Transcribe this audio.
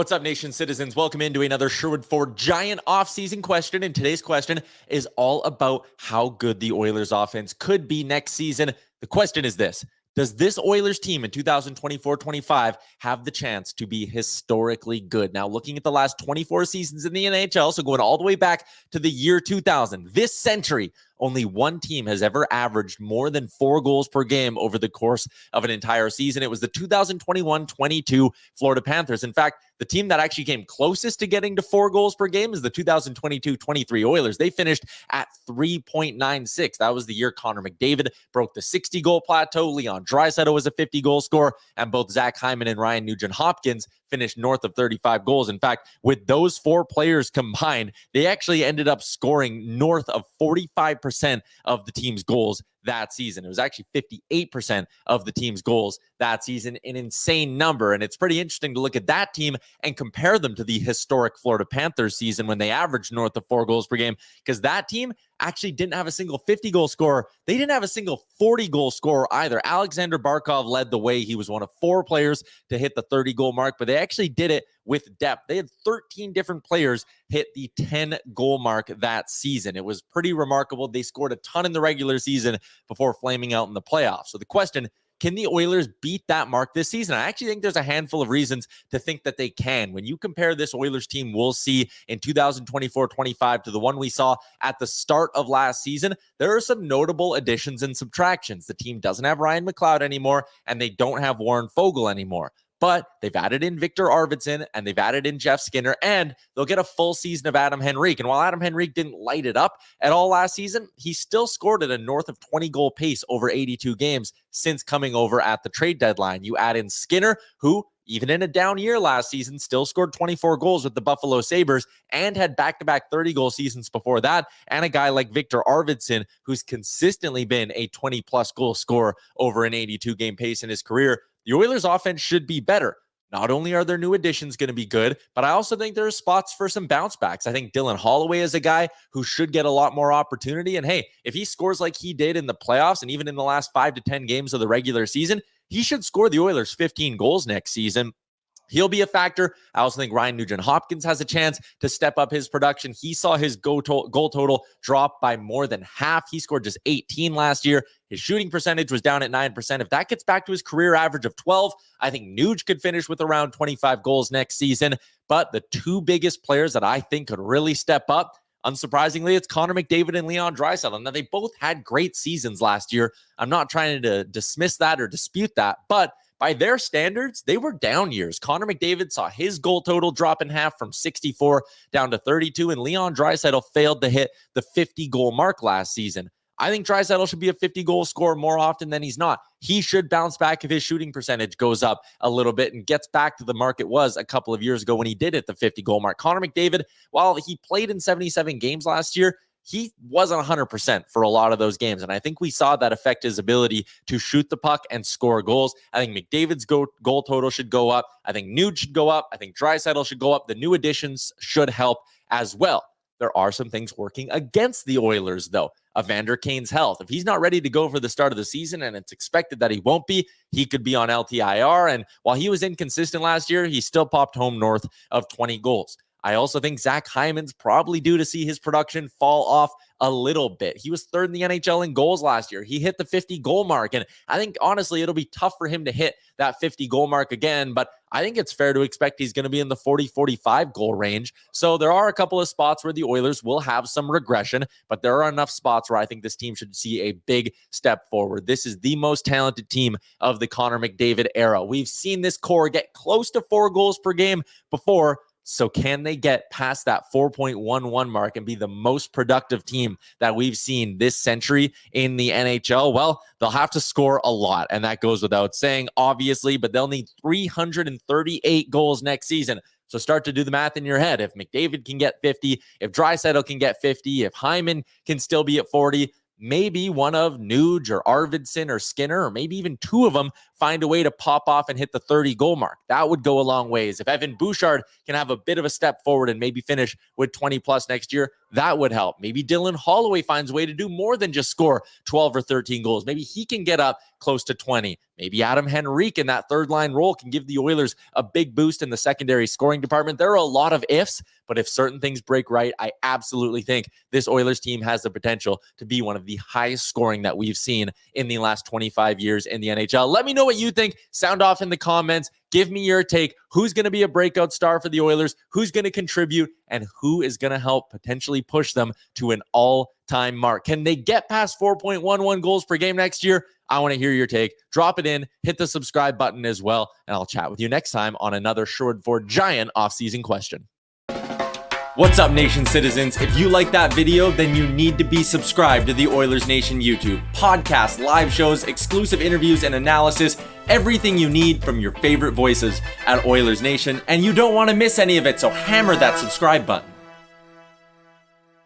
What's up, nation citizens? Welcome into another Sherwood Ford Giant offseason question. And today's question is all about how good the Oilers offense could be next season. The question is this: does this Oilers team in 2024-25 have the chance to be historically good? Now, looking at the last 24 seasons in the NHL, so going all the way back to the year 2000, this century, only one team has ever averaged more than 4 goals per game over the course of an entire season. It was the 2021-22 Florida Panthers. In fact, the team that actually came closest to getting to 4 goals per game is the 2022-23 Oilers. They finished at 3.96. That was the year Connor McDavid broke the 60-goal plateau. Leon Draisaitl was a 50-goal scorer, and both Zach Hyman and Ryan Nugent-Hopkins finished north of 35 goals. In fact, with those 4 players combined, they actually ended up scoring north of 45% of the team's goals that season. It was actually 58% of the team's goals that season, an insane number. And it's pretty interesting to look at that team and compare them to the historic Florida Panthers season when they averaged north of 4 goals per game, because that team actually didn't have a single 50-goal scorer. They didn't have a single 40-goal scorer either. Alexander Barkov led the way. He was one of 4 players to hit the 30-goal mark, but they actually did it with depth. They had 13 different players hit the 10-goal mark that season. It was pretty remarkable. They scored a ton in the regular season before flaming out in the playoffs. So the question: can the Oilers beat that mark this season? I actually think there's a handful of reasons to think that they can. When you compare this Oilers team we'll see in 2024-25 to the one we saw at the start of last season, there are some notable additions and subtractions. The team doesn't have Ryan McLeod anymore, and they don't have Warren Foegele anymore. But they've added in Victor Arvidsson, and they've added in Jeff Skinner, and they'll get a full season of Adam Henrique. And while Adam Henrique didn't light it up at all last season, he still scored at a north of 20-goal pace over 82 games since coming over at the trade deadline. You add in Skinner, who, even in a down year last season, still scored 24 goals with the Buffalo Sabres and had back-to-back 30-goal seasons before that, and a guy like Victor Arvidsson, who's consistently been a 20-plus goal scorer over an 82-game pace in his career. The Oilers' offense should be better. Not only are their new additions going to be good, but I also think there are spots for some bounce backs. I think Dylan Holloway is a guy who should get a lot more opportunity. And hey, if he scores like he did in the playoffs and even in the last 5 to 10 games of the regular season, he should score the Oilers 15 goals next season. He'll be a factor. I also think Ryan Nugent-Hopkins has a chance to step up his production. He saw his goal total drop by more than half. He scored just 18 last year. His shooting percentage was down at 9%. If that gets back to his career average of 12, I think Nuge could finish with around 25 goals next season. But the 2 biggest players that I think could really step up, unsurprisingly, it's Connor McDavid and Leon Draisaitl. Now, they both had great seasons last year. I'm not trying to dismiss that or dispute that, but by their standards, they were down years. Connor McDavid saw his goal total drop in half from 64 down to 32, and Leon Draisaitl failed to hit the 50-goal mark last season. I think Draisaitl should be a 50-goal scorer more often than he's not. He should bounce back if his shooting percentage goes up a little bit and gets back to the mark it was a couple of years ago when he did hit the 50-goal mark. Connor McDavid, while he played in 77 games last year, he wasn't 100% for a lot of those games. And I think we saw that affect his ability to shoot the puck and score goals. I think McDavid's goal total should go up. I think Nuge should go up. I think Draisaitl should go up. The new additions should help as well. There are some things working against the Oilers, though. Evander Kane's health. If he's not ready to go for the start of the season, and it's expected that he won't be, he could be on LTIR. And while he was inconsistent last year, he still popped home north of 20 goals. I also think Zach Hyman's probably due to see his production fall off a little bit. He was 3rd in the NHL in goals last year. He hit the 50-goal mark, and I think, honestly, it'll be tough for him to hit that 50-goal mark again, but I think it's fair to expect he's going to be in the 40-45 goal range. So there are a couple of spots where the Oilers will have some regression, but there are enough spots where I think this team should see a big step forward. This is the most talented team of the Connor McDavid era. We've seen this core get close to 4 goals per game before. So can they get past that 4.11 mark and be the most productive team that we've seen this century in the NHL? Well, they'll have to score a lot, and that goes without saying, obviously, but they'll need 338 goals next season. So start to do the math in your head. If McDavid can get 50, if Draisaitl can get 50, if Hyman can still be at 40, maybe one of Nuge or Arvidsson or Skinner, or maybe even 2 of them find a way to pop off and hit the 30-goal mark. That would go a long ways. If Evan Bouchard can have a bit of a step forward and maybe finish with 20-plus next year, That would help. Maybe Dylan Holloway finds a way to do more than just score 12 or 13 goals. Maybe he can get up close to 20. Maybe Adam Henrique in that third line role can give the Oilers a big boost in the secondary scoring department. There are a lot of ifs, but if certain things break right, I absolutely think this Oilers team has the potential to be one of the highest scoring that we've seen in the last 25 years in the NHL. Let me know what you think. Sound off in the comments. Give me your take. Who's going to be a breakout star for the Oilers? Who's going to contribute? And who is going to help potentially push them to an all-time mark? Can they get past 4.11 goals per game next year? I want to hear your take. Drop it in. Hit the subscribe button as well. And I'll chat with you next time on another Sherwood Ford Giant offseason question. What's up, Nation citizens? If you like that video, then you need to be subscribed to the Oilers Nation YouTube. Podcasts, live shows, exclusive interviews, and analysis. Everything you need from your favorite voices at Oilers Nation. And you don't want to miss any of it, so hammer that subscribe button.